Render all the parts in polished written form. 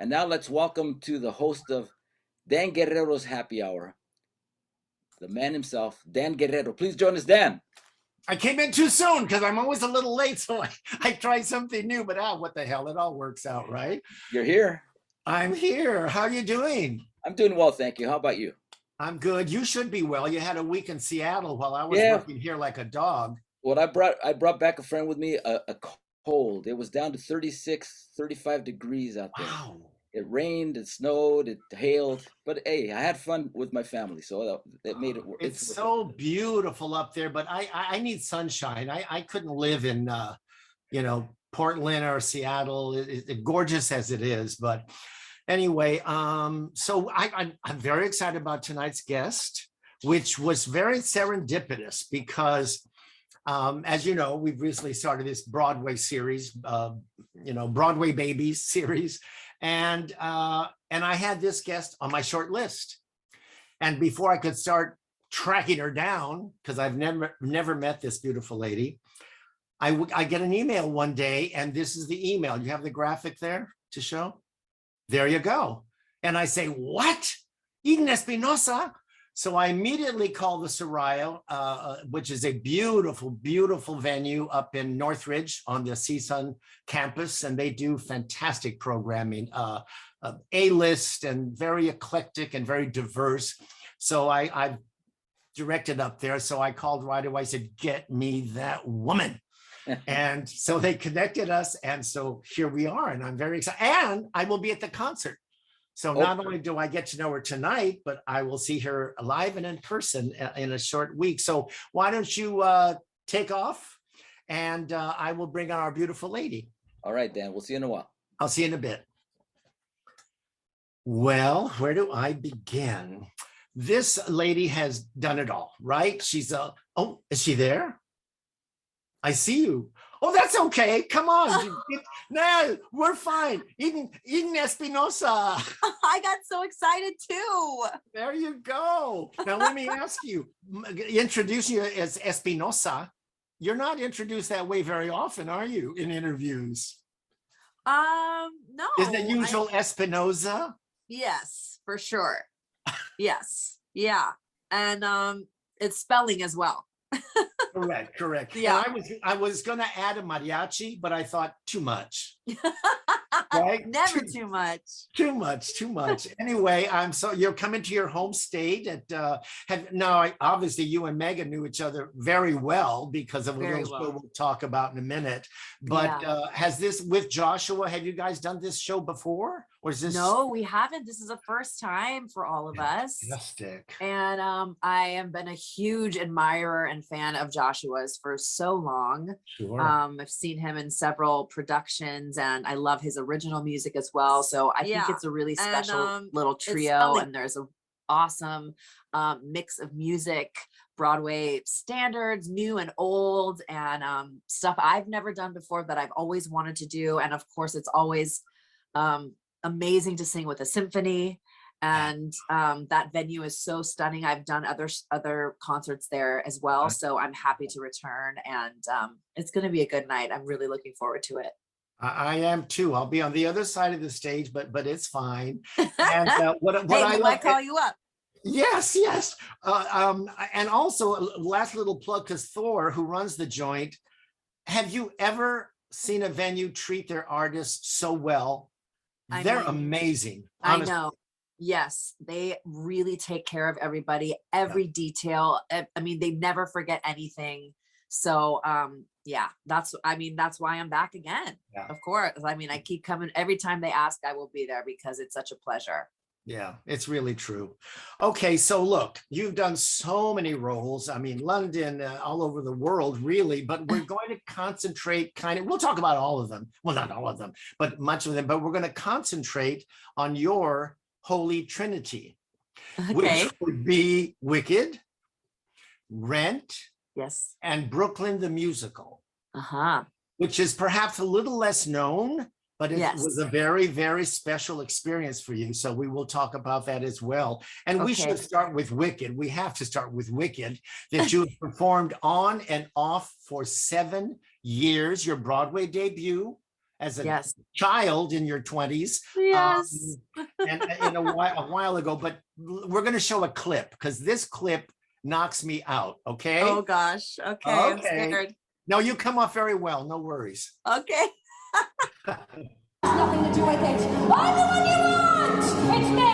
And now let's welcome to the host of Dan Guerrero's Happy Hour, the man himself, Dan Guerrero. Please join us, Dan. I came in too soon because I'm always a little late, so I try something new, but what the hell, it all works out, right? You're here. I'm here. How are you doing? I'm doing well, thank you. How about you? I'm good. You should be well. You had a week in Seattle while I was working here like a dog. Well, I brought back a friend with me, a cold. It was down to 36, 35 degrees out there. Wow. It rained, it snowed, it hailed, but hey, I had fun with my family, so it made it work. It's so beautiful up there, but I need sunshine. I couldn't live in Portland or Seattle, gorgeous as it is. But anyway, so I'm very excited about tonight's guest, which was very serendipitous because as you know, we've recently started this Broadway series, Broadway Babies series. And I had this guest on my short list. And before I could start tracking her down, because I've never met this beautiful lady, I get an email one day, and this is the email. You have the graphic there to show? There you go. And I say, what? Eden Espinosa? So I immediately call the Soraya, which is a beautiful, beautiful venue up in Northridge on the CSUN campus, and they do fantastic programming, A-list and very eclectic and very diverse. So I've directed up there. So I called right away. I said, get me that woman. And so they connected us. And so here we are. And I'm very excited. And I will be at the concert. So not only do I get to know her tonight, but I will see her live and in person in a short week. So why don't you take off, and I will bring on our beautiful lady. All right, Dan, we'll see you in a while. I'll see you in a bit. Well, where do I begin? This lady has done it all, right? She's oh, is she there? I see you. Oh, that's okay. Come on. No, we're fine. Eden Espinosa. I got so excited too. There you go. Now let me ask you, introduce you as Espinosa. You're not introduced that way very often, are you, in interviews? No. Is it usual Espinosa? Yes, for sure. Yes. Yeah. And it's spelling as well. Correct. Yeah. And I was gonna add a mariachi, but I thought too much. Right? Never too much. Too much. Anyway, you're coming to your home state at obviously you and Megan knew each other very well because of a little show we'll talk about in a minute. But has this with Joshua, have you guys done this show before? Or is this? No, we haven't. This is the first time for all of us. Fantastic. And I have been a huge admirer and fan of Joshua's for so long. Sure. I've seen him in several productions, and I love his original music as well. So I think it's a really special little trio, and there's an awesome mix of music, Broadway standards, new and old, and stuff I've never done before that I've always wanted to do. And of course, it's always amazing to sing with a symphony, and that venue is so stunning. I've done other concerts there as well, so I'm happy to return, and it's going to be a good night. I'm really looking forward to it. I am too. I'll be on the other side of the stage, but it's fine. And I might call you up. Yes. And also last little plug, because Thor, who runs the joint, have you ever seen a venue treat their artists so well? They're amazing. Honestly. I know. Yes, they really take care of everybody, every detail. I mean, they never forget anything. So that's why I'm back again. Yeah. Of course. I mean, I keep coming every time they ask, I will be there because it's such a pleasure. Yeah, it's really true. Okay, so look, you've done so many roles. I mean, London, all over the world, really, but we're going to concentrate we'll talk about all of them. Well, not all of them, but much of them, but we're going to concentrate on your Holy Trinity, which would be Wicked, Rent, yes, and Brooklyn the Musical, which is perhaps a little less known, but it was a very, very special experience for you. So we will talk about that as well. And we should start with Wicked. We have to start with Wicked, that you have performed on and off for 7 years, your Broadway debut as a Yes. child in your 20s. Yes. And a while ago, but we're going to show a clip because this clip knocks me out. Okay. Oh gosh. Okay. I'm scared. No, you come off very well. No worries. Okay. Nothing to do with it. I'm the one you want. It's me.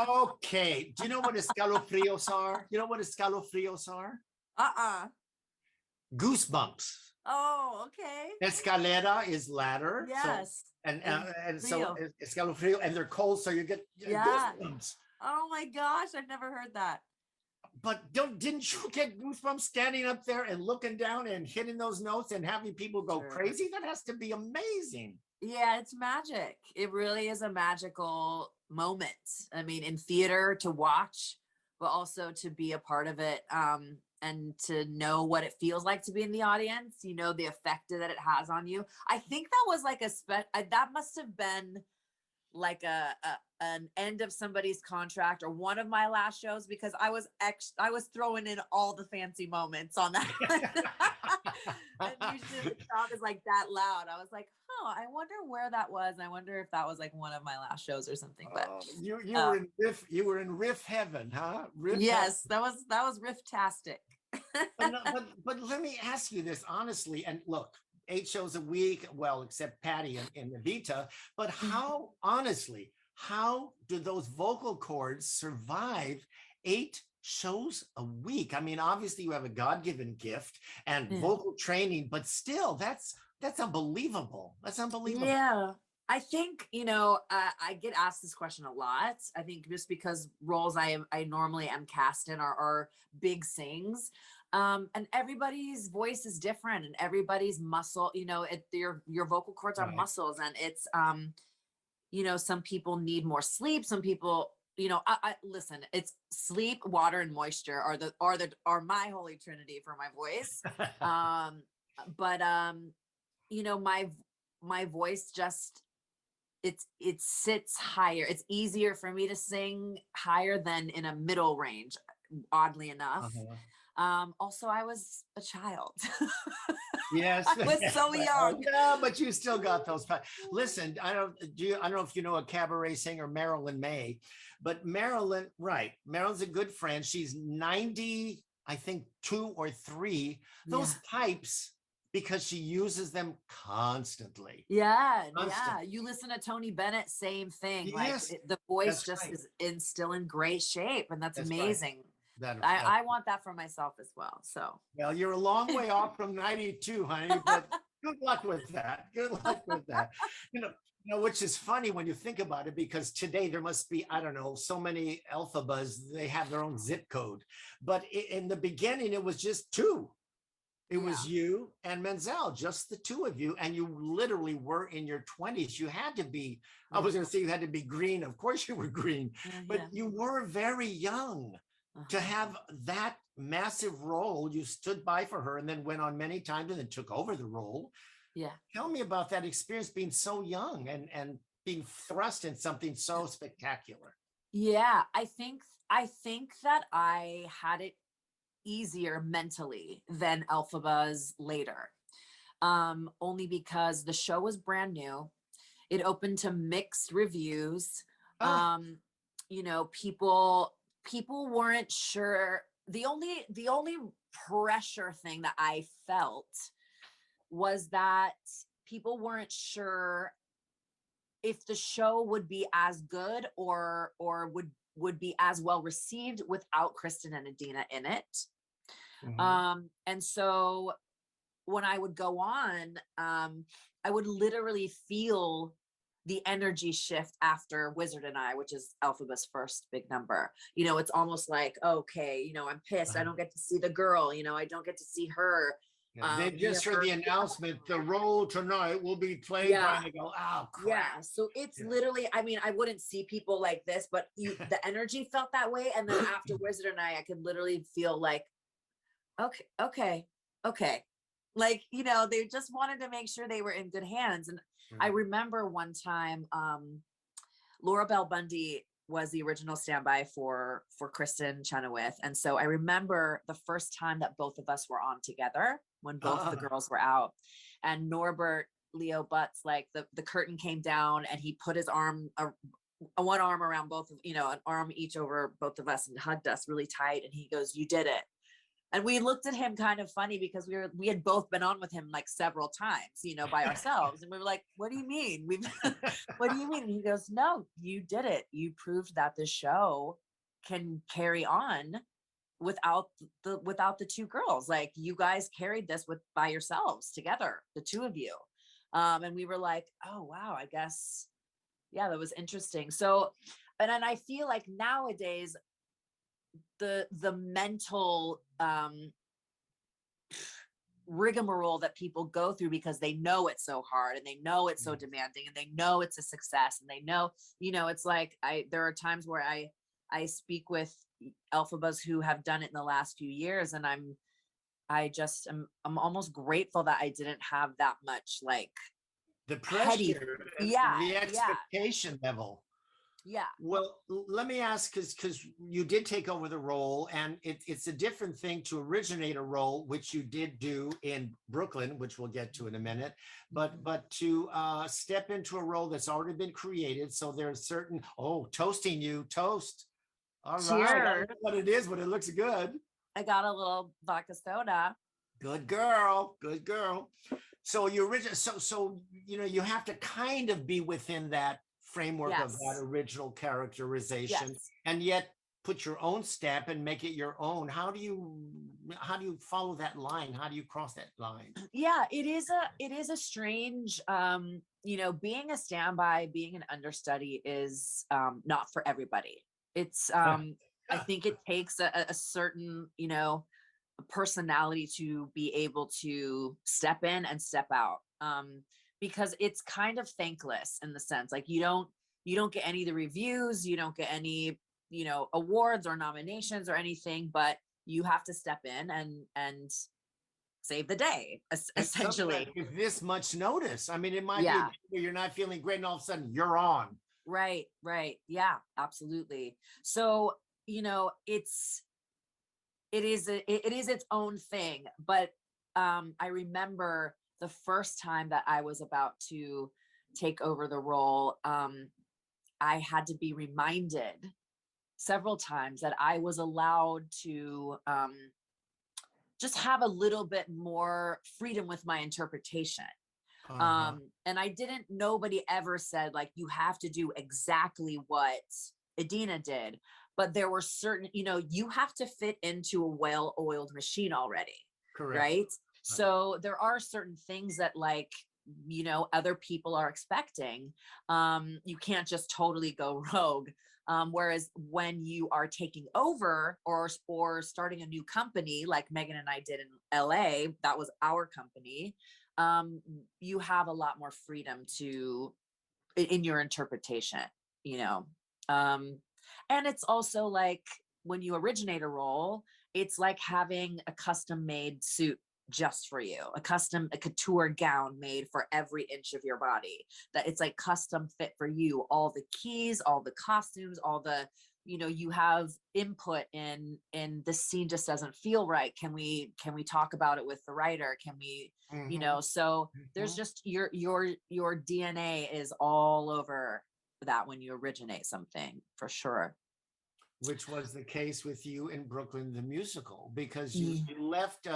Okay. Do you know what escalofrios are? You know what escalofrios are? Goosebumps. Oh, okay. Escalera is ladder. Yes. So, and so escalofrio, and they're cold, so you get goosebumps. Oh my gosh, I've never heard that. But didn't you get goosebumps standing up there and looking down and hitting those notes and having people go crazy? That has to be amazing. Yeah, it's magic. It really is a magical moment. I mean, in theater to watch, but also to be a part of it, and to know what it feels like to be in the audience, you know, the effect that it has on you. I think that was like that must have been like an end of somebody's contract or one of my last shows, because I was throwing in all the fancy moments on that. And usually the crowd is like that loud. I was like, oh, I wonder where that was. I wonder if that was like one of my last shows or something. But you were in riff heaven, huh? Yes, that was riff-tastic. but let me ask you this honestly, and look, 8 shows a week, well, except Patty and Evita, but how honestly, how do those vocal cords survive 8 shows a week? I mean, obviously you have a God-given gift and vocal training, but still that's unbelievable. That's unbelievable. Yeah. I think, you know, I get asked this question a lot. I think just because roles I normally am cast in are big sings. And everybody's voice is different, and everybody's muscle, you know, your vocal cords are muscles, and it's, you know, some people need more sleep. Some people, you know, I listen, it's sleep, water, and moisture are my holy trinity for my voice. But you know, my voice just, it sits higher. It's easier for me to sing higher than in a middle range, oddly enough. Also, I was a child. Yes, I was so young. Yeah, but you still got those. Listen, I don't know if you know a cabaret singer, Marilyn May, but Marilyn's a good friend. She's 90, I think 2 or 3. Those pipes, because she uses them constantly. Yeah. You listen to Tony Bennett, same thing. Yes, like the voice just is still in great shape, and that's amazing. Right. I want that for myself as well. So, well, you're a long way off from 92, honey, but good luck with that. Good luck with that. You know, which is funny when you think about it, because today there must be, I don't know, so many alphabas, they have their own zip code. But in the beginning, it was just 2. It was you and Menzel, just the 2 of you. And you literally were in your 20s. You had to be, I was going to say you had to be green. Of course you were green, but you were very young to have that massive role. You stood by for her and then went on many times and then took over the role. Yeah. Tell me about that experience being so young and being thrust in something so spectacular. Yeah, I think that I had it easier mentally than Elphaba's later. Only because the show was brand new. It opened to mixed reviews. Ah. You know, people weren't sure. The only pressure thing that I felt was that people weren't sure if the show would be as good or would be as well received without Kristen and Adina in it. And so when I would go on, I would literally feel the energy shift after Wizard and I, which is Elphaba's first big number. You know, it's almost like, okay, you know, I'm pissed. I don't get to see the girl, you know, I don't get to see her. They just heard the announcement, the role tonight will be played by, and they go, oh crap. Yeah, so it's literally, I mean, I wouldn't see people like this, but the energy felt that way. And then after Wizard and I could literally feel like, okay. Like, you know, they just wanted to make sure they were in good hands. And I remember one time, Laura Bell Bundy was the original standby for Kristen Chenoweth. And so I remember the first time that both of us were on together when both the girls were out, and Norbert Leo Butts, like the curtain came down and he put his arm, one arm around both of, you know, an arm each over both of us and hugged us really tight. And he goes, "You did it." And we looked at him kind of funny because we had both been on with him like several times, you know, by ourselves. And we were like, "What do you mean? What do you mean?" And he goes, "No, you did it. You proved that the show can carry on without the two girls. Like, you guys carried this by yourselves together, the two of you." And we were like, "Oh, wow, I guess, yeah, that was interesting." So, and then I feel like nowadays, the mental rigmarole that people go through because they know it's so hard and they know it's so demanding and they know it's a success and they know, you know, it's like there are times where I speak with Elphabas who have done it in the last few years, and I'm almost grateful that I didn't have that much like the pressure, the expectation level. Yeah. Well, let me ask, because you did take over the role, and it's a different thing to originate a role, which you did do in Brooklyn, which we'll get to in a minute, but to step into a role that's already been created. So there's certain, toasting you, toast. All right, I don't know what it is, but it looks good. I got a little vodka soda. Good girl, good girl. So you so you know, you have to kind of be within that framework of that original characterization, and yet put your own stamp and make it your own. How do you follow that line? How do you cross that line? Yeah, it is a strange, you know, being a standby, being an understudy is not for everybody. It's I think it takes a certain, you know, personality to be able to step in and step out. Because it's kind of thankless in the sense, like you don't get any of the reviews, you don't get any, you know, awards or nominations or anything, but you have to step in and save the day, essentially. With this much notice, I mean, it might be a day where you're not feeling great, and all of a sudden you're on. Right. Yeah, absolutely. So, you know, it is its own thing, but I remember the first time that I was about to take over the role, I had to be reminded several times that I was allowed to just have a little bit more freedom with my interpretation. And nobody ever said like, you have to do exactly what Adina did, but there were certain, you know, you have to fit into a well-oiled machine already. Correct. Right? So there are certain things that, like, you know, other people are expecting. You can't just totally go rogue. Whereas when you are taking over or starting a new company, like Megan and I did in LA, that was our company. You have a lot more freedom in your interpretation, you know. And it's also like when you originate a role, it's like having a custom made suit just for you, a couture gown made for every inch of your body, that it's like custom fit for you, all the keys, all the costumes, all the, you have input in the scene just doesn't feel right. Can we talk about it with the writer? Can we, so there's just your DNA is all over that when you originate something, for sure. Which was the case with you in Brooklyn, the musical, because you left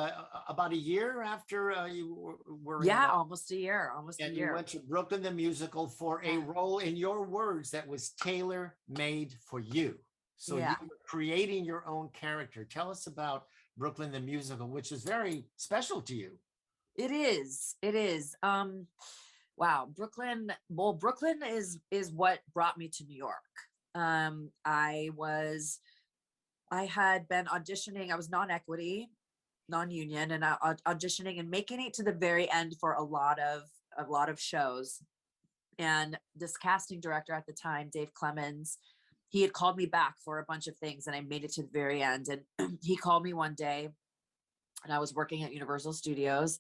about a year after you were almost a year. And you went to Brooklyn, the musical, for a role, in your words, that was tailor-made for you. So you were creating your own character. Tell us about Brooklyn, the musical, which is very special to you. It is. Wow, Brooklyn. Well, Brooklyn is what brought me to New York. I had been auditioning. I was non-equity, non-union, and auditioning and making it to the very end for a lot of shows. And this casting director at the time, Dave Clemens, he had called me back for a bunch of things, and I made it to the very end. And he called me one day, and I was working at Universal Studios,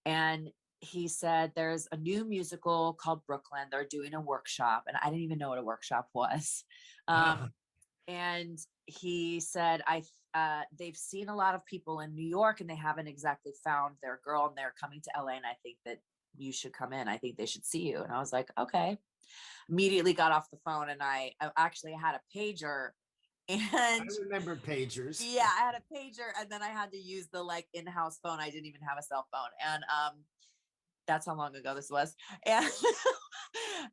and he said, there's a new musical called Brooklyn. They're doing a workshop. And I didn't even know what a workshop was. And he said, they've seen a lot of people in New York and they haven't exactly found their girl, and they're coming to LA. And I think that you should come in. I think they should see you. And I was like, okay. Immediately got off the phone, and I actually had a pager. And I remember pagers. Yeah, I had a pager, and then I had to use the in-house phone. I didn't even have a cell phone. And that's how long ago this was. And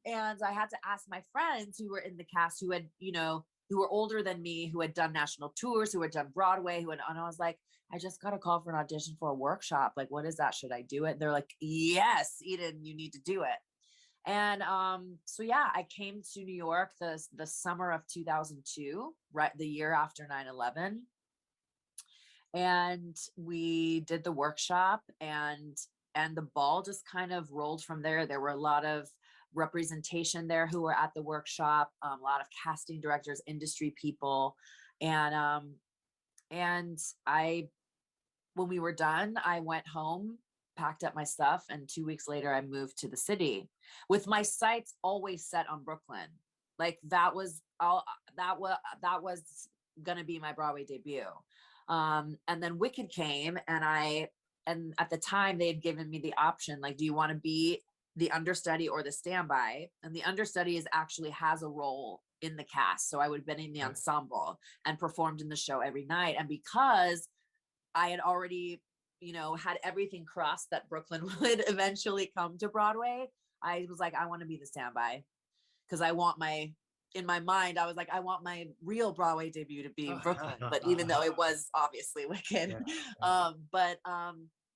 and I had to ask my friends who were in the cast, who had, who were older than me, who had done national tours, who had done Broadway, and I was like, I just got a call for an audition for a workshop. Like, what is that? Should I do it? And they're like, yes, Eden, you need to do it. And so yeah, I came to New York the summer of 2002, right, the year after 9/11. And we did the workshop, and the ball just kind of rolled from there. There were a lot of representation there who were at the workshop, a lot of casting directors, industry people. And when we were done, I went home, packed up my stuff, and 2 weeks later I moved to the city with my sights always set on Brooklyn. Like that was going to be my Broadway debut. And then Wicked came, and at the time they had given me the option, like, do you want to be the understudy or the standby? And the understudy actually has a role in the cast. So I would have been in the ensemble and performed in the show every night. And because I had already, had everything crossed that Brooklyn would eventually come to Broadway, I was like, I want to be the standby, because in my mind, I was like, I want my real Broadway debut to be Brooklyn, but even though it was obviously Wicked.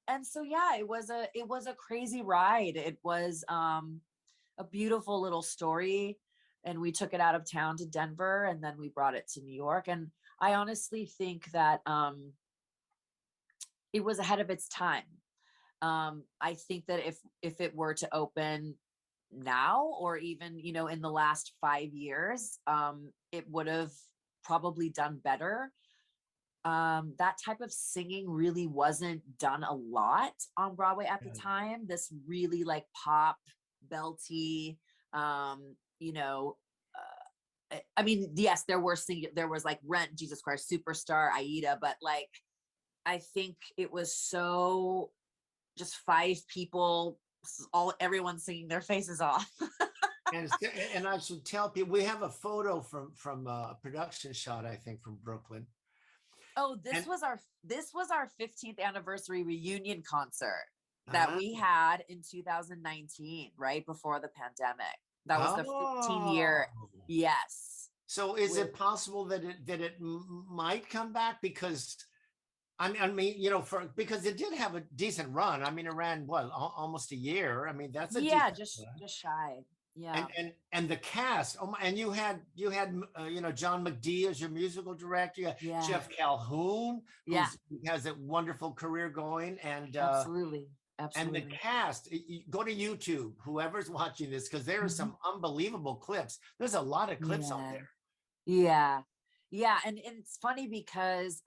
And so, yeah, it was a crazy ride. It was a beautiful little story, and we took it out of town to Denver, and then we brought it to New York. And I honestly think that it was ahead of its time. I think that if it were to open now, or even, in the last 5 years, it would have probably done better. That type of singing really wasn't done a lot on Broadway at the time. This really pop, belty, I mean, yes, there was Rent, Jesus Christ Superstar, Aida, but I think it was so just 5 people, everyone singing their faces off. and I should tell people, we have a photo from a production shot, I think, from Brooklyn. Oh, this was our 15th anniversary reunion concert that we had in 2019, right before the pandemic. That was the 15-year. Yes. So is it possible that it might come back? Because I mean, because it did have a decent run. I mean, it ran almost a year. I mean, that's just shy. Yeah. And the cast. Oh my! And you had John McDee as your musical director. You had Jeff Calhoun, who has a wonderful career going, and absolutely. And the cast. Go to YouTube, whoever's watching this, because there are some unbelievable clips. There's a lot of clips out there. Yeah, and it's funny because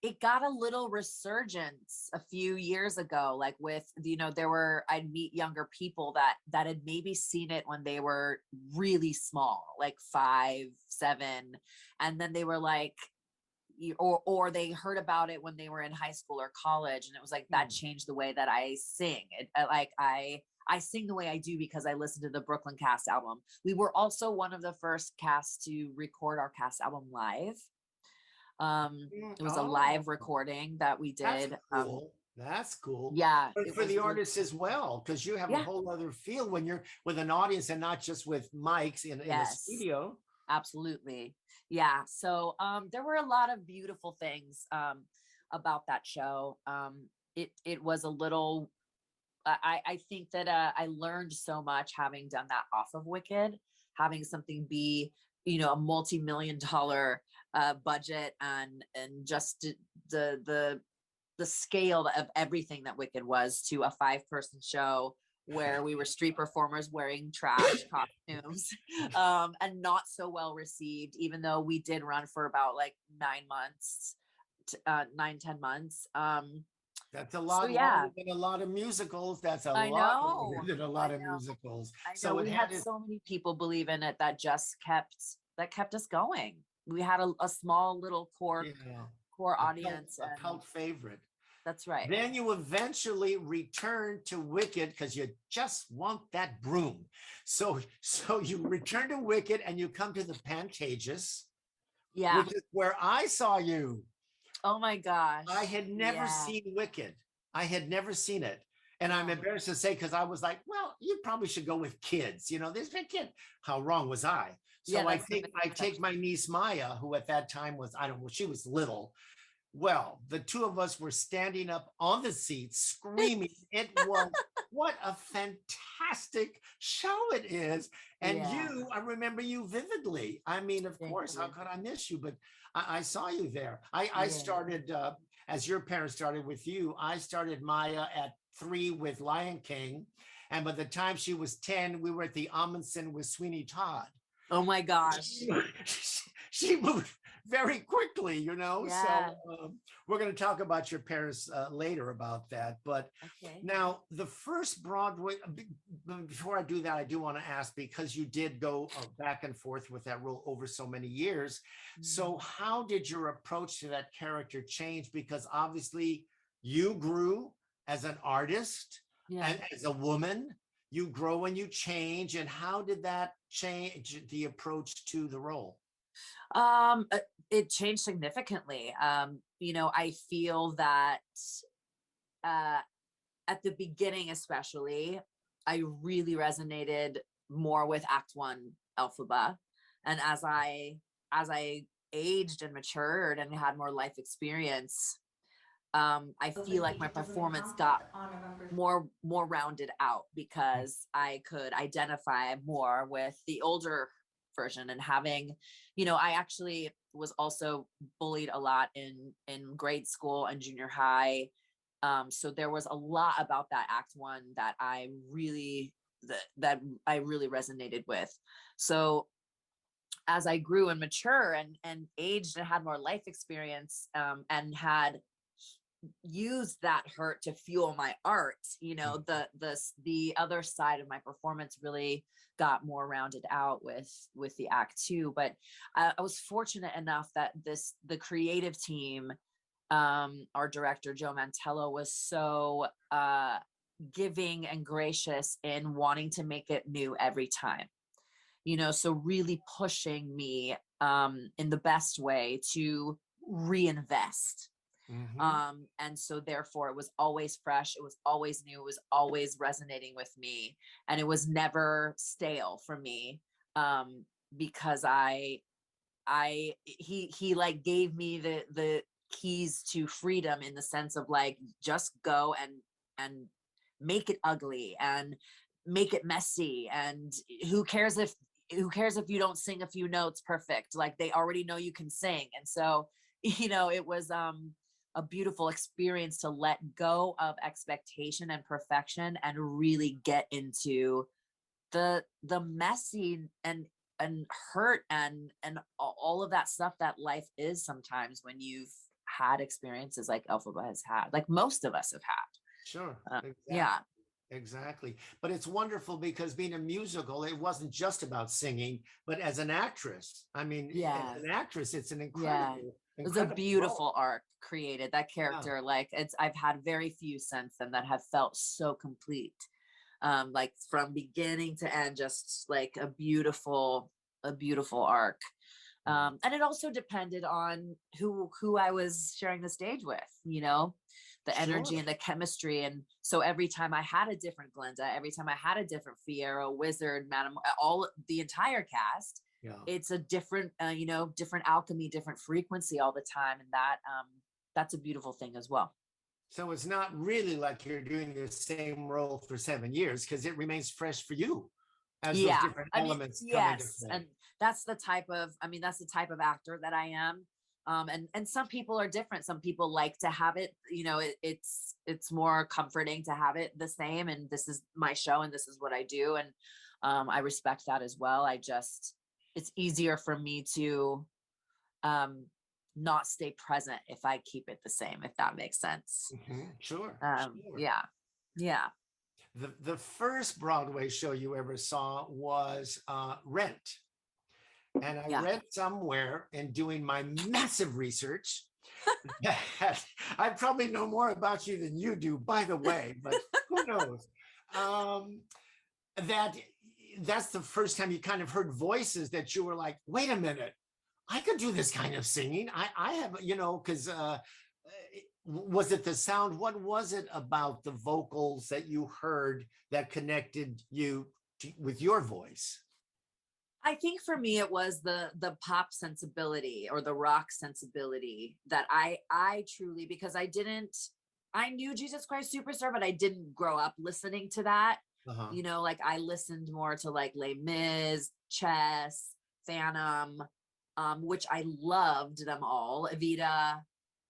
it got a little resurgence a few years ago, like with, I'd meet younger people that had maybe seen it when they were really small, like 5, 7. And then they were like, or they heard about it when they were in high school or college. And it was like, that changed the way that I sing. I sing the way I do because I listened to the Brooklyn Cast album. We were also one of the first casts to record our cast album live. It was a live recording that we did. That's cool. Yeah. But for the artists as well, because you have a whole other feel when you're with an audience and not just with mics in the studio. Absolutely. Yeah. So there were a lot of beautiful things about that show. It was a little, I think that I learned so much having done that off of Wicked, having something be, a multi-million-dollar budget and just the scale of everything that Wicked was to a 5-person show where we were street performers wearing trash costumes and not so well received, even though we did run for about like 9 months, 9-10 months. That's a lot longer than a lot of musicals. That's a lot longer than a lot of musicals. So we had so many people believe in it that just kept us going. We had a small little core audience, a cult favorite. That's right. Then you eventually return to Wicked because you just want that broom. So you return to Wicked and you come to the Pantages, which is where I saw you. Oh my gosh. I had never seen Wicked. I had never seen it. And I'm embarrassed to say, because I was like, well, you probably should go with kids. There's been kid. How wrong was I? So I take my niece Maya, who at that time was, she was little. Well, the two of us were standing up on the seats screaming. It was, what a fantastic show it is. And I remember you vividly. I mean, of course, how could I miss you? But I saw you there. I started, as your parents started with you, I started Maya at 3 with Lion King. And by the time she was 10, we were at the Amundsen with Sweeney Todd. Oh my gosh. She moved very quickly, So we're going to talk about your parents later about that. But now the first Broadway, before I do that, I do want to ask, because you did go back and forth with that role over so many years. So how did your approach to that character change? Because obviously you grew as an artist and as a woman. You grow and you change. And how did that change the approach to the role? It changed significantly. I feel that at the beginning, especially, I really resonated more with Act 1 Elphaba. And as I aged and matured and had more life experience, I feel like my performance got more rounded out because I could identify more with the older version. And having, I actually was also bullied a lot in grade school and junior high. So there was a lot about that Act 1 that I really resonated with. So as I grew and mature and aged and had more life experience, and had used that hurt to fuel my art, the other side of my performance really got more rounded out with the Act 2. But I was fortunate enough that the creative team, our director Joe Mantello, was so giving and gracious in wanting to make it new every time, so really pushing me in the best way to reinvest. And so therefore it was always fresh, it was always new, it was always resonating with me, and it was never stale for me, because he like gave me the keys to freedom, in the sense of like, just go and make it ugly and make it messy, and who cares if you don't sing a few notes perfect, like they already know you can sing. And so it was a beautiful experience to let go of expectation and perfection and really get into the messy and hurt and all of that stuff that life is sometimes when you've had experiences like Elphaba has had, like most of us have had. Sure. Exactly. Yeah. Exactly. But it's wonderful because being a musical, it wasn't just about singing, but as an actress, I mean, as an actress, it's an incredible, it was a beautiful arc created. That character, like I've had very few since then that have felt so complete. Like from beginning to end, just like a beautiful arc. And it also depended on who I was sharing the stage with, you know, the energy and the chemistry. And so every time I had a different Glinda, every time I had a different Fiero, Wizard, Madam, all the entire cast, it's a different, you know, different alchemy, different frequency all the time. And that's a beautiful thing as well. So it's not really like you're doing the same role for 7 years, because it remains fresh for you as those different elements come into play. And that's the type of, that's the type of actor that I am. And some people are different. Some people like to have it, you know, it's more comforting to have it the same. And this is my show and this is what I do. And I respect that as well. It's easier for me to not stay present if I keep it the same, if that makes sense. Sure. Yeah. The first Broadway show you ever saw was Rent. And I read somewhere in doing my massive research that I probably know more about you than you do, by the way, but who knows? That's the first time you kind of heard voices that you were like, wait a minute, I could do this kind of singing. I have, you know, because was it the sound? What was it about the vocals that you heard that connected you with your voice? I think for me, it was the pop sensibility or the rock sensibility that I truly, because I knew Jesus Christ Superstar, but I didn't grow up listening to that. You know, like I listened more to like Les Mis, Chess, Phantom, which I loved them all, Evita,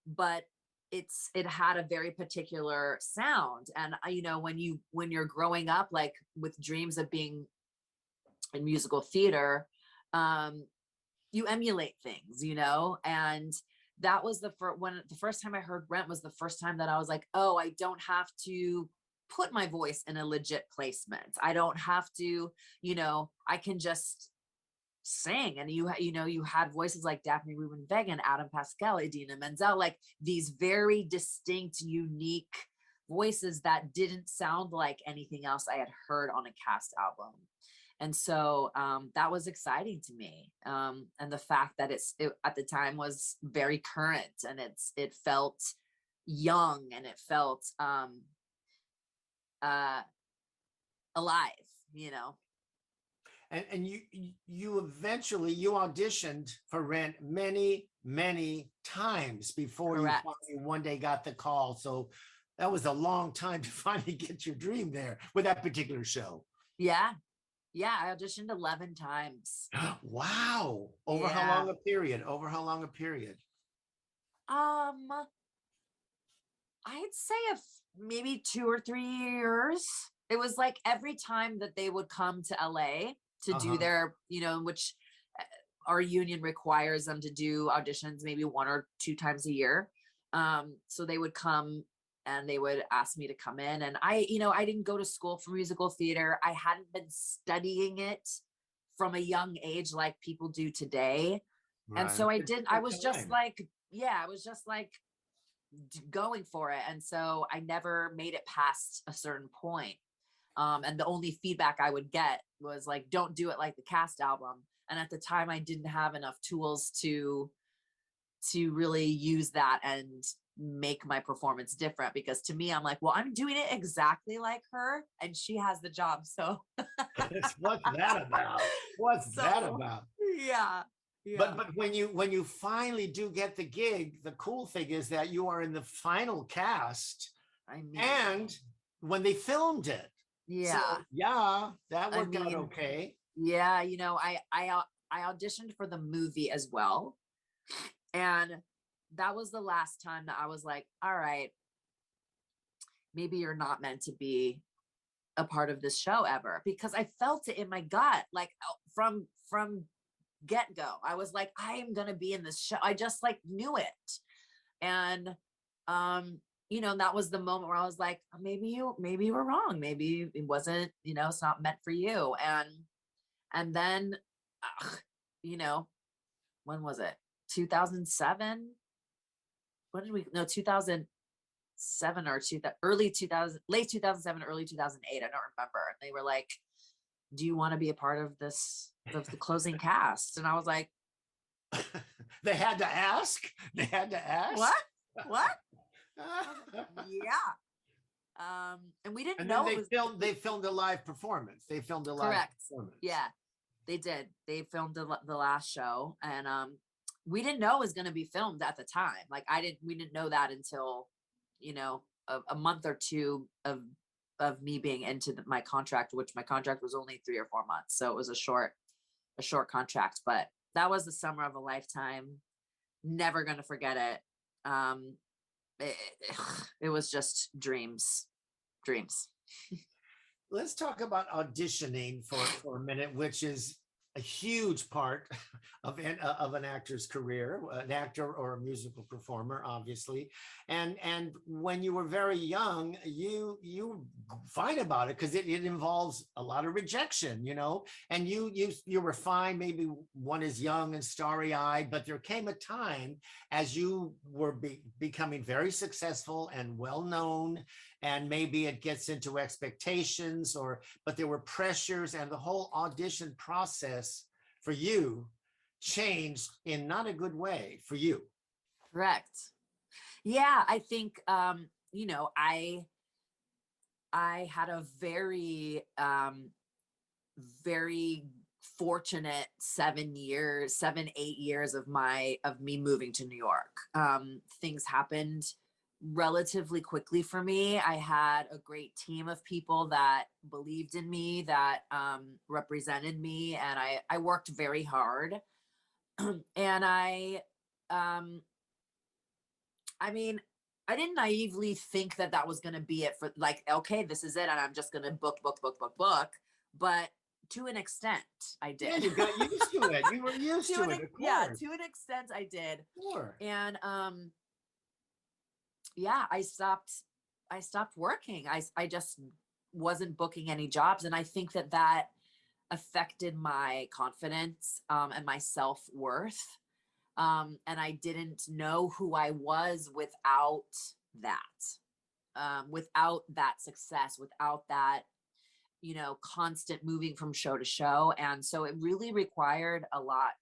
but it had a very particular sound. And you know, when you're growing up, like with dreams of being in musical theater, you emulate things, you know, and that was the first time I heard Rent was the first time that I was like, oh, I don't have to put my voice in a legit placement. I don't have to, you know, I can just sing. And you had voices like Daphne Rubin Vega and Adam Pascal, Idina Menzel, like these very distinct, unique voices that didn't sound like anything else I had heard on a cast album. And so that was exciting to me. And the fact that it at the time was very current and it felt young and it felt alive, you know. And you eventually auditioned for Rent many times before you finally one day got the call. So that was a long time to finally get your dream there with that particular show. Yeah, I auditioned 11 times. Wow. Over how long a period? I'd say maybe 2 or 3 years. It was like every time that they would come to LA to do their, you know, which our union requires them to do auditions maybe 1 or 2 times a year. So they would come and they would ask me to come in. And I didn't go to school for musical theater. I hadn't been studying it from a young age like people do today. Right. And so I was just like going for it. And so I never made it past a certain point. And the only feedback I would get was like, don't do it like the cast album. And at the time I didn't have enough tools to really use that and make my performance different, because to me, I'm like, well, I'm doing it exactly like her and she has the job. So what's that about? That about? Yeah. But when you finally do get the gig, the cool thing is that you are in the final cast. And when they filmed it. Yeah. So, that worked out okay. Yeah, you know, I auditioned for the movie as well. And that was the last time that I was like, all right, maybe you're not meant to be a part of this show ever, because I felt it in my gut, like from get-go. I was like, I am going to be in this show. I just like knew it. And, you know, that was the moment where I was like, maybe you were wrong. Maybe it wasn't, you know, it's not meant for you. And then, you know, when was it? 2007? When did we, no, 2007 or early 2000, late 2007, early 2008. I don't remember. They were like, do you want to be a part of this, of the closing cast? And I was like, They had to ask. They had to ask. What? Yeah. And we didn't And know then it was. they filmed a live performance. They filmed a live Correct. performance. Yeah, they did. They filmed the last show, and we didn't know it was going to be filmed at the time. Like we didn't know that until, you know, a month or two of me being into my contract, which my contract was only 3 or 4 months. So it was a short contract, but that was the summer of a lifetime. Never going to forget it. It was just dreams. Let's talk about auditioning for a minute, which is a huge part of an actor's career, an actor or a musical performer, obviously. And when you were very young, you fight about it because it involves a lot of rejection, you know. And you were fine. Maybe one is young and starry-eyed, but there came a time as you were becoming very successful and well-known, and maybe it gets into expectations, but there were pressures, and the whole audition process for you changed in not a good way for you. Correct. Yeah, I think, you know, I had a very, very fortunate 7, 8 years of me moving to New York. Things happened relatively quickly for me. I had a great team of people that believed in me, that represented me, and I worked very hard. And I mean, I didn't naively think that was going to be it for, like, okay, this is it, and I'm just going to book. But to an extent, I did. Yeah, you got used to it. You were used to it, of course. Yeah, to an extent, I did. Sure. And yeah, I stopped working. I just wasn't booking any jobs. And I think that affected my confidence and my self-worth. And I didn't know who I was without that success, without that, you know, constant moving from show to show. And so it really required a lot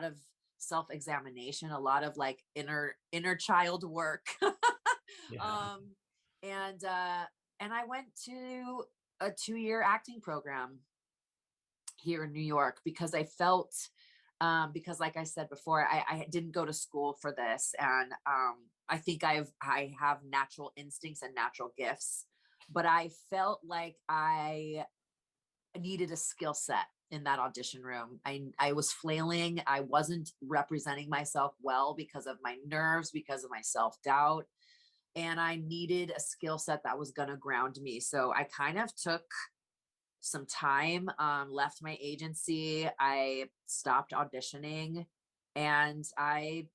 of self-examination, a lot of like inner child work. Yeah. And I went to a 2-year acting program here in New York because I felt, because like I said before, I didn't go to school for this. And I think I have natural instincts and natural gifts, but I felt like I needed a skill set in that audition room. I was flailing. I wasn't representing myself well because of my nerves, because of my self-doubt. And I needed a skill set that was going to ground me. So I kind of took some time, left my agency. I stopped auditioning, and I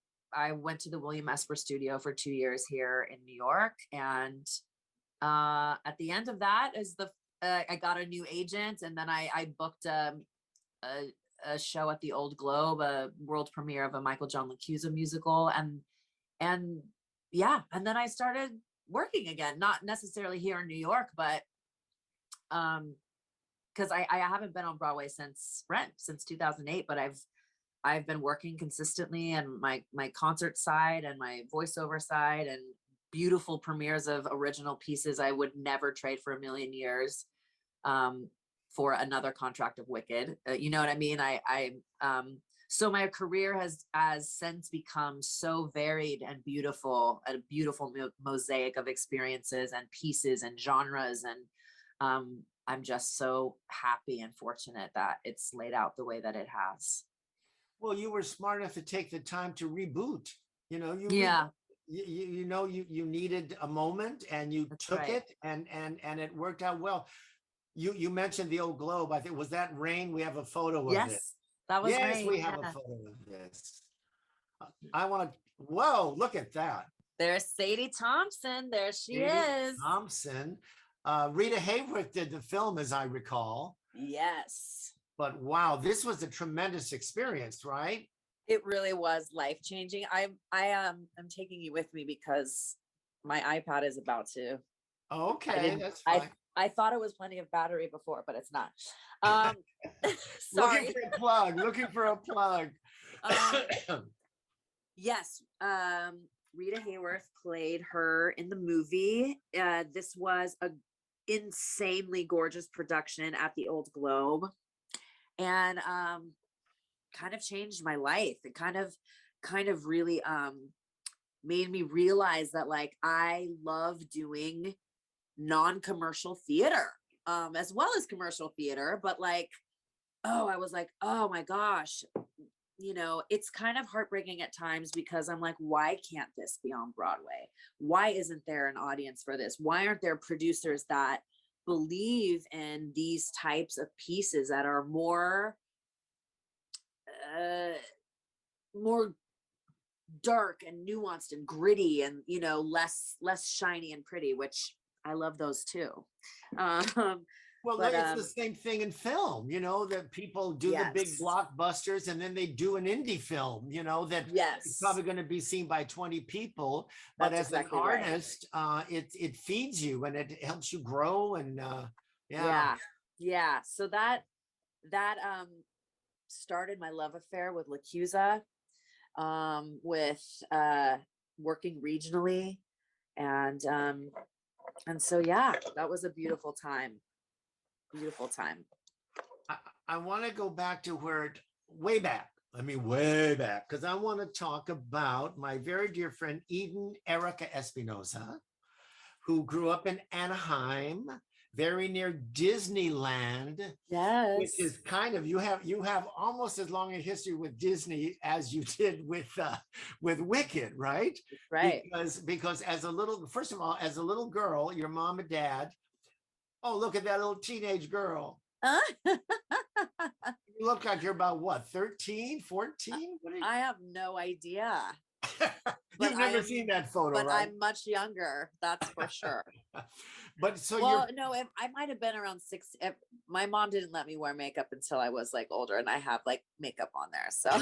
went to the William Esper studio for 2 years here in New York. And at the end of that is I got a new agent, and then I booked a show at the Old Globe, a world premiere of a Michael John LaChiusa musical. And yeah, and then I started working again, not necessarily here in New York, but because I haven't been on Broadway since 2008, but I've been working consistently, and my concert side and my voiceover side, and beautiful premieres of original pieces I would never trade for a million years for another contract of Wicked. You know what I mean? So my career has since become so varied and beautiful, a beautiful mosaic of experiences and pieces and genres. And I'm just so happy and fortunate that it's laid out the way that it has. Well, you were smart enough to take the time to reboot. You know, you needed a moment, and you took it, and it worked out well. You mentioned the Old Globe. I think, was that Rain? We have a photo of it. Yes, that was Yes, Rain. we have a photo of this. I want to. Whoa! Look at that. There's Sadie Thompson. There she is. Thompson. Rita Hayworth did the film, as I recall. Yes. But wow, this was a tremendous experience, right? It really was life-changing. I'm taking you with me because my iPad is about to. Okay, that's fine. I thought it was plenty of battery before, but it's not. Sorry. Looking for a plug. Yes. Rita Hayworth played her in the movie. This was a insanely gorgeous production at the Old Globe, and kind of changed my life. It kind of really made me realize that like I love doing non-commercial theater as well as commercial theater, but like, I was like, oh my gosh, it's kind of heartbreaking at times because I'm like, why can't this be on Broadway? Why isn't there an audience for this? Why aren't there producers that believe in these types of pieces that are more dark and nuanced and gritty and less shiny and pretty, which I love those too. Well, it's the same thing in film, that people do the big blockbusters and then they do an indie film, that it's probably going to be seen by 20 people. But as an artist, it feeds you and it helps you grow. And So that started my love affair with LaCusa, with working regionally. And so, that was a beautiful time. I want to go back to way back, because I want to talk about my very dear friend, Erica Espinosa, who grew up in Anaheim, very near Disneyland. Yes. Which is kind of, you have almost as long a history with Disney as you did with Wicked, right? Right. Because as a little girl, your mom and dad, oh, look at that little teenage girl. You look like you're about what, 13, 14? I have no idea. You've never seen that photo, but right? I'm much younger, that's for sure. But so I might have been around 6. My mom didn't let me wear makeup until I was like older, and I have like makeup on there. So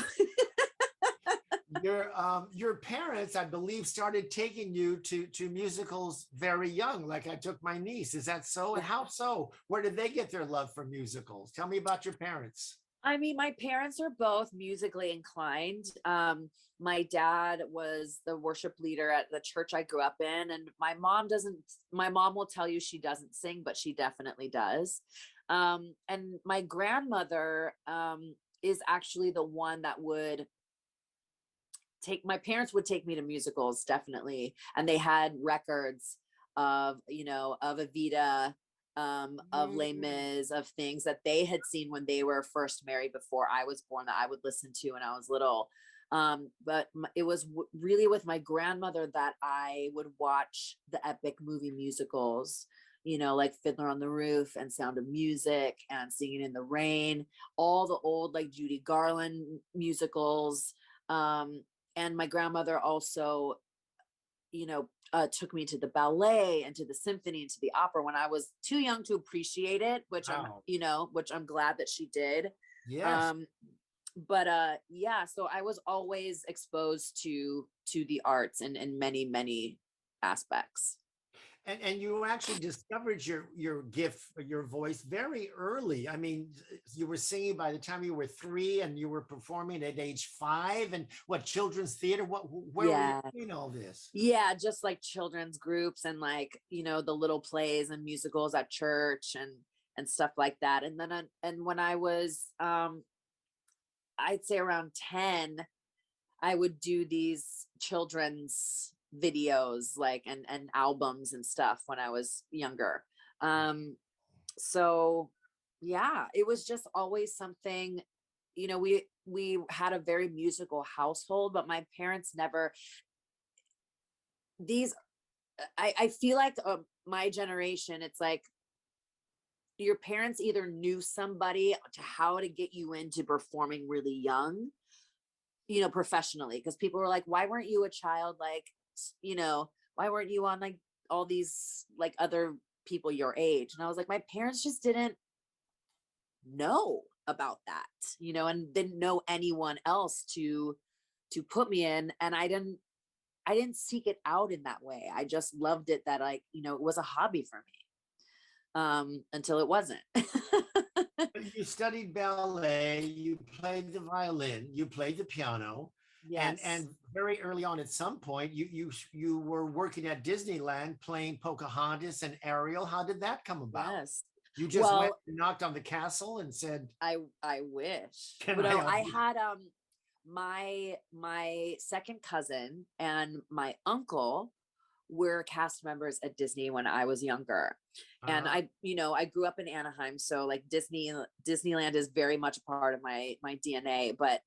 your parents, I believe, started taking you to musicals very young. Like I took my niece. Is that so? And how so? Where did they get their love for musicals? Tell me about your parents. I mean, my parents are both musically inclined. My dad was the worship leader at the church I grew up in, and my mom will tell you she doesn't sing, but she definitely does. And my grandmother is actually the one that would my parents would take me to musicals, definitely. And they had records of Evita, of Les Mis, of things that they had seen when they were first married before I was born, that I would listen to when I was little. But it was really with my grandmother that I would watch the epic movie musicals, like Fiddler on the Roof and Sound of Music and Singing in the Rain, all the old like Judy Garland musicals. And my grandmother also, took me to the ballet and to the symphony and to the opera when I was too young to appreciate it, which I'm glad that she did. Yes. So I was always exposed to the arts in many, many aspects. And you actually discovered your gift, your voice very early. I mean, you were singing by the time you were 3 and you were performing at age 5, and what, children's theater? Where were you doing all this? Yeah, just like children's groups and like, the little plays and musicals at church and stuff like that. And then when I was, I'd say around 10, I would do these children's videos like and albums and stuff when I was younger. So yeah, it was just always something, we had a very musical household, but my parents never I feel like my generation, it's like your parents either knew somebody to how to get you into performing really young, professionally, because people were like, why weren't you a child like why weren't you on like all these like other people your age? And I was like, my parents just didn't know about that, and didn't know anyone else to put me in. And I didn't seek it out in that way. I just loved it that it was a hobby for me until it wasn't. You studied ballet, you played the violin, you played the piano. Yes. And very early on, at some point, you were working at Disneyland playing Pocahontas and Ariel. How did that come about? Yes. You just went and knocked on the castle and said, I wish. I had my second cousin and my uncle were cast members at Disney when I was younger. And I grew up in Anaheim, so like Disneyland is very much a part of my DNA, but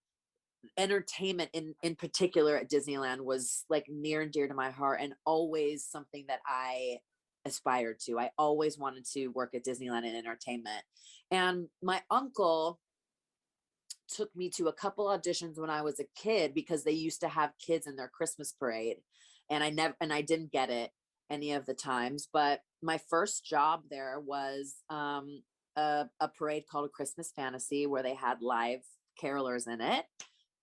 entertainment in particular at Disneyland was like near and dear to my heart, and always something that I aspired to. I always wanted to work at Disneyland in entertainment. And my uncle took me to a couple auditions when I was a kid, because they used to have kids in their Christmas parade, and I didn't get it any of the times. But my first job there was a parade called a Christmas Fantasy, where they had live carolers in it.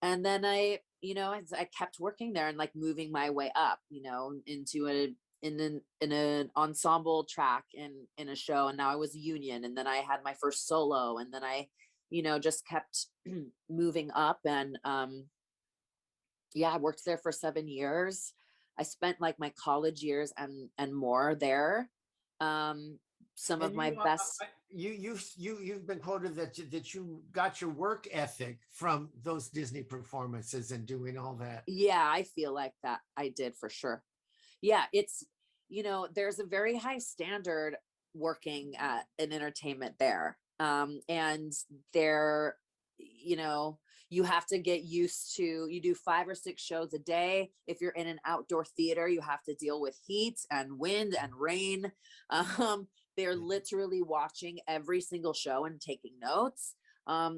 And then I kept working there and like moving my way up, into an ensemble track in a show. And now I was union, and then I had my first solo, and then I just kept moving up. And I worked there for 7 years. I spent like my college years and more there. Some of my best. You've been quoted that you got your work ethic from those Disney performances and doing all that. Yeah, I feel like that I did, for sure. Yeah, it's there's a very high standard working at an entertainment there, and there, you have to get used to, you do 5 or 6 shows a day. If you're in an outdoor theater, you have to deal with heat and wind and rain. They're literally watching every single show and taking notes.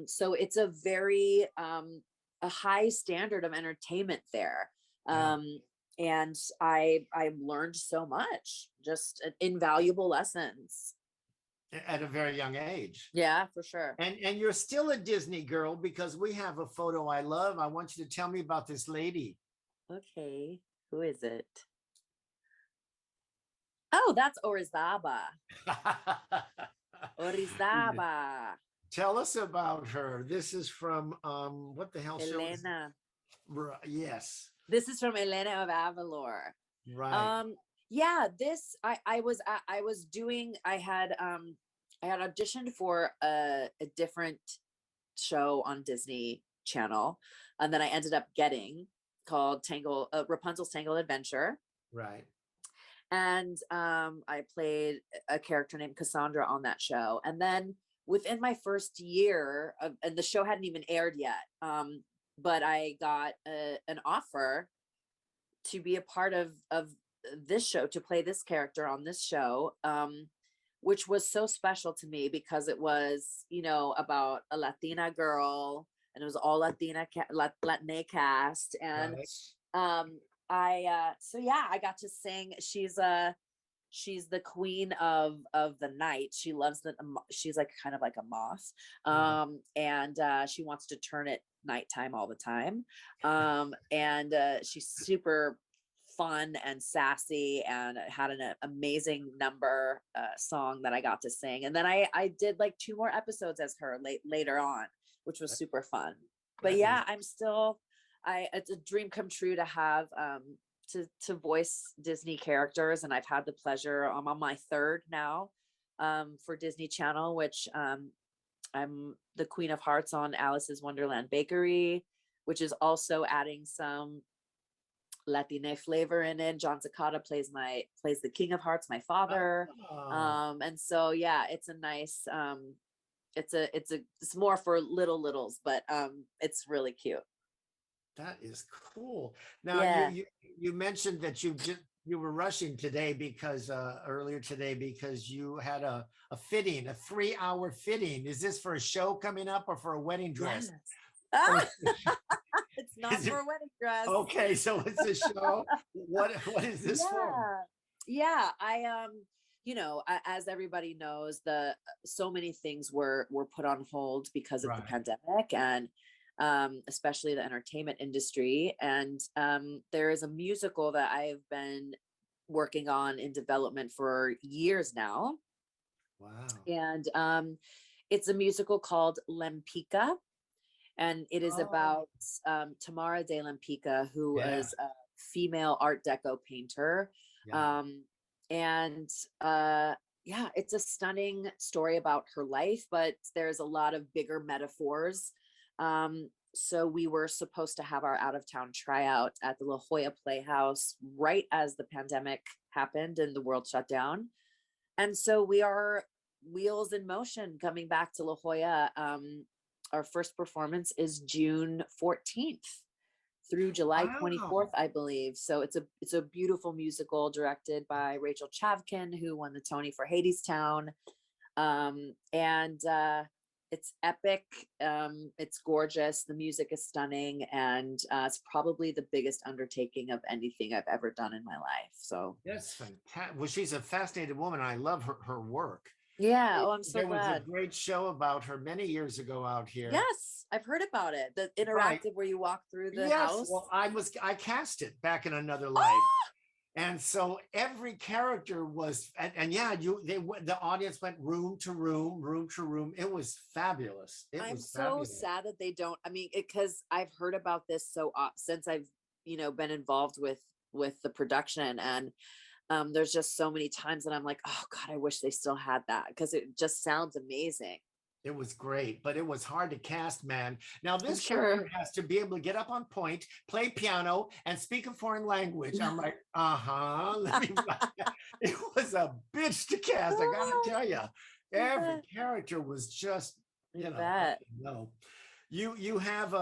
So it's a very a high standard of entertainment there. And I learned so much, just invaluable lessons. At a very young age. Yeah, for sure. And you're still a Disney girl, because we have a photo I love. I want you to tell me about this lady. Okay, who is it? Oh, that's Orizaba. Orizaba. Tell us about her. This is from what the hell show? Elena. Yes. This is from Elena of Avalor. Right. Yeah, this I had auditioned for a different show on Disney Channel, and then I ended up getting, called Rapunzel's Tangled Adventure. Right. And I played a character named Cassandra on that show. And then within my first year and the show hadn't even aired yet, but I got an offer to be a part of this show, to play this character on this show, which was so special to me, because it was, about a Latina girl, and it was all Latina cast. And I got to sing. She's the queen of the night. She loves she's like kind of like a moth. And she wants to turn it nighttime all the time. And she's super fun and sassy, and had an amazing number song that I got to sing. And then I did like 2 more episodes as her later on, which was super fun. But yeah, I'm still, it's a dream come true to have to voice Disney characters, and I've had the pleasure. I'm on my 3rd now for Disney Channel, which I'm the Queen of Hearts on Alice's Wonderland Bakery, which is also adding some Latina flavor in it. John Zacata plays the King of Hearts, my father. And so yeah, it's a nice it's more for littles, but it's really cute. That is cool. Now you mentioned that you were rushing today because earlier today, because you had a fitting, a 3-hour fitting. Is this for a show coming up or for a wedding dress? Yes. It's not Is it- for a wedding dress. Okay, so it's a show. What is this for? Yeah, I you know, as everybody knows, so many things were put on hold because of the pandemic, and especially the entertainment industry. And there is a musical that I've been working on in development for years now. Wow. And it's a musical called Lempicka, and it is about Tamara de Lempicka, who is a female Art Deco painter. Yeah, it's a stunning story about her life, but there's a lot of bigger metaphors. So we were supposed to have our out of town tryout at the La Jolla Playhouse right as the pandemic happened and the world shut down. And so we are wheels in motion coming back to La Jolla. Our first performance is June 14th through July 24th, I believe. So it's a beautiful musical directed by Rachel Chavkin, who won the Tony for Hadestown. It's epic. It's gorgeous. The music is stunning, and it's probably the biggest undertaking of anything I've ever done in my life. So that's fantastic. Well, she's a fascinating woman. I love her work. Yeah. Oh, I'm so glad. There was a great show about her many years ago out here. Yes, I've heard about it. The interactive where you walk through the house. Well, I cast it back in another life. And so every character was, and the audience went room to room. It was fabulous. I'm so sad that they don't. I mean, because I've heard about this since I've been involved with the production, and there's just so many times that I'm like, oh God, I wish they still had that, because it just sounds amazing. It was great, but it was hard to cast, man. Now this character has to be able to get up on point, play piano, and speak a foreign language. I'm like, it was a bitch to cast. I gotta tell you, every character was just, you have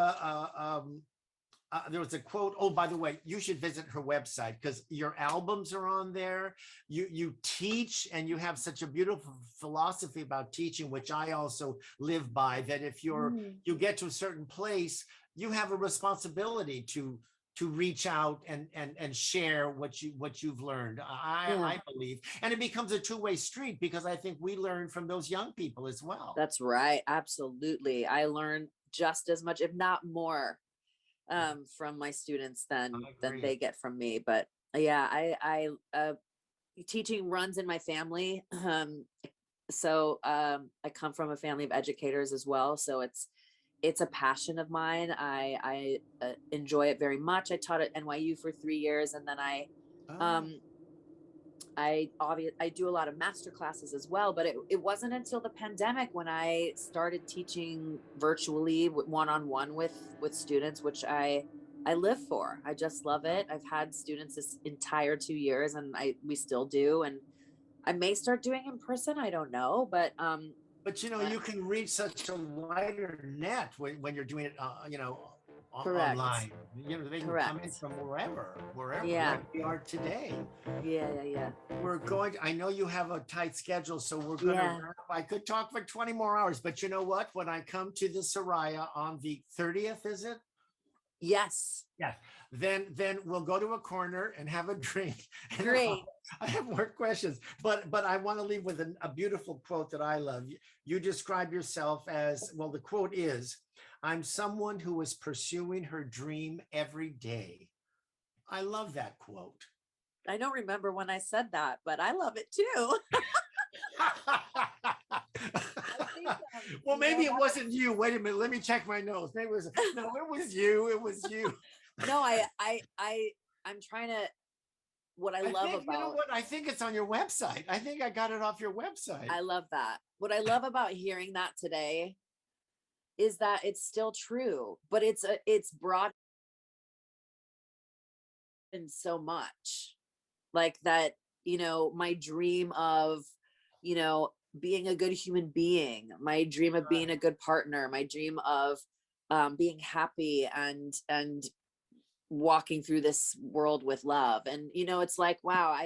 there was a quote. Oh, by the way, you should visit her website because your albums are on there. You teach, and you have such a beautiful philosophy about teaching, which I also live by, that if you get to a certain place, you have a responsibility to reach out and share what you've learned. I believe, and it becomes a two-way street, because I think we learn from those young people as well. That's right. Absolutely. I learn just as much, if not more, from my students than they get from me. But yeah, I teaching runs in my family. So I come from a family of educators as well. So it's a passion of mine. I enjoy it very much. I taught at NYU for 3 years, and then I do a lot of master classes as well, but it wasn't until the pandemic when I started teaching virtually one-on-one with students, which I live for. I just love it. I've had students this entire 2 years, and we still do. And I may start doing in person. I don't know, but you can reach such a wider net when you're doing it, online. They can come in from wherever we are today. Yeah. I know you have a tight schedule, so we're going to wrap. I could talk for 20 more hours, but you know what? When I come to the Soraya on the 30th, is it? Yes. Yeah. Then we'll go to a corner and have a drink. Great. I have more questions, but I want to leave with a beautiful quote that I love. You describe yourself as, well, the quote is, "I'm someone who is pursuing her dream every day." I love that quote. I don't remember when I said that, but I love it too. Well, maybe it wasn't you. Wait a minute. Let me check my notes. Maybe it was you. It was you. No, I'm trying to. What I love about, you know what? I think it's on your website. I think I got it off your website. I love that. What I love about hearing that today is that it's still true, but it's broad in so much, like that. My dream of, being a good human being, my dream of being a good partner, my dream of being happy and walking through this world with love. And it's like, wow,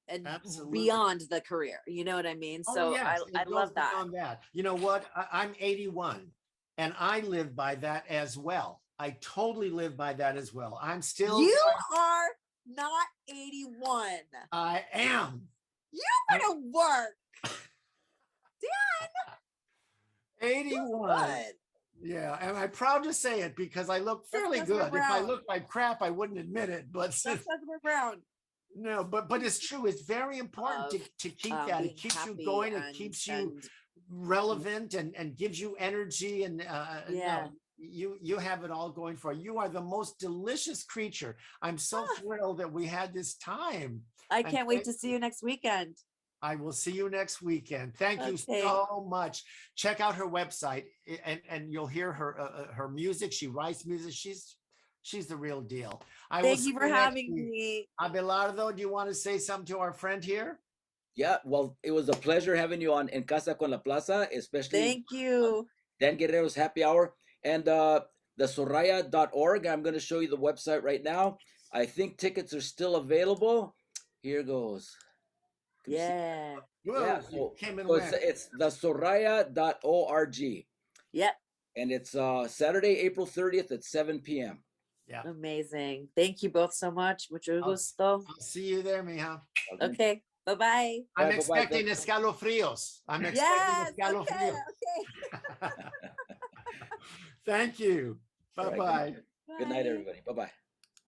and absolutely. Beyond the career, you know what I mean? So yes, I love that. You know what? I'm 81, and I live by that as well. I totally live by that as well. I'm still. You are not 81. I am. You better work. 81. Yeah, and I'm proud to say it because I look fairly good. If I look like crap, I wouldn't admit it. But That's Brown. no, but it's true. It's very important to keep that. It keeps you going. It keeps you relevant and gives you energy. And no, you have it all going for you. You are the most delicious creature. I'm so thrilled that we had this time. I can't wait to see you next weekend. I will see you next weekend. Thank you so much. Check out her website and you'll hear her music. She writes music. She's the real deal. Thank you for having me. Abelardo, do you want to say something to our friend here? Yeah, well, it was a pleasure having you on En Casa con la Plaza, especially. Thank you. Dan Guerrero's Happy Hour and the soraya.org. I'm going to show you the website right now. I think tickets are still available. Here goes. Yeah. Yeah. So it's the soraya.org. Yep. And it's Saturday, April 30th at 7 p.m. Yeah. Amazing. Thank you both so much. Mucho gusto. I'll see you there, mija. Okay. Bye-bye. I'm expecting escalofrios. I'm expecting escalofrios. Okay. Thank you. Bye-bye. Good night, everybody. Bye-bye.